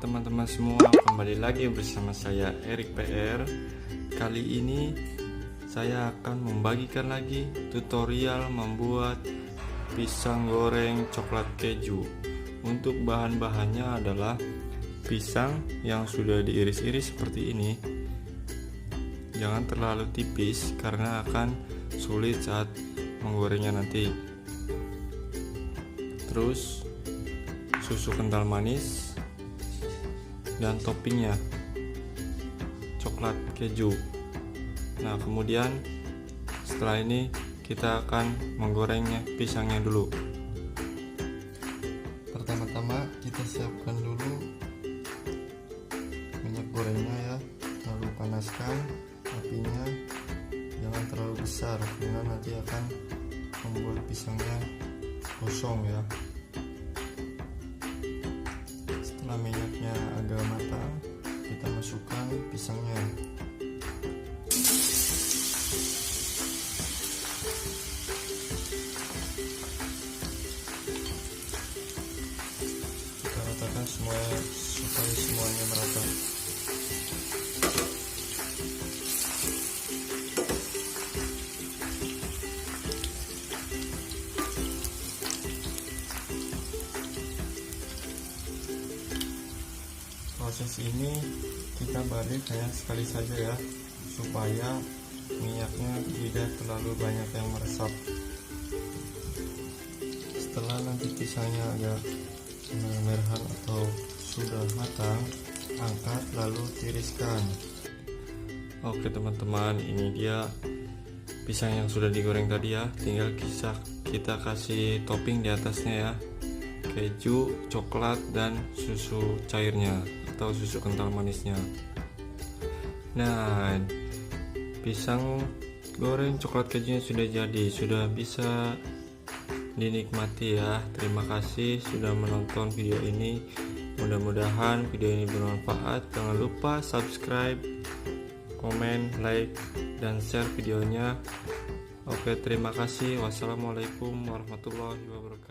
teman-teman semua, kembali lagi bersama saya Erik PR. Kali ini saya akan membagikan lagi tutorial membuat pisang goreng coklat keju. Untuk bahan-bahannya adalah pisang yang sudah diiris-iris seperti ini. Jangan terlalu tipis karena akan sulit saat menggorengnya nanti. Terus susu kental manis dan toppingnya coklat keju. Nah, kemudian setelah ini kita akan menggorengnya pisangnya dulu. Pertama-tama kita siapkan dulu minyak gorengnya ya, lalu panaskan apinya, jangan terlalu besar karena nanti akan membuat pisangnya gosong ya. Setelah minyaknya agak matang, kita masukkan pisangnya. Kita ratakan supaya semuanya merata. Proses ini kita balik hanya sekali saja ya, supaya minyaknya tidak terlalu banyak yang meresap. Setelah nanti pisangnya agak merahan atau sudah matang, angkat lalu tiriskan. Oke teman-teman, ini dia pisang yang sudah digoreng tadi ya. Tinggal kita kasih topping di atasnya ya, keju, coklat, dan susu cairnya atau susu kental manisnya. Nah, pisang goreng coklat kejunya sudah jadi, sudah bisa dinikmati ya. Terima kasih sudah menonton video ini. Mudah-mudahan video ini bermanfaat. Jangan lupa subscribe, komen, like, dan share videonya. Oke, terima kasih. Wassalamualaikum warahmatullahi wabarakatuh.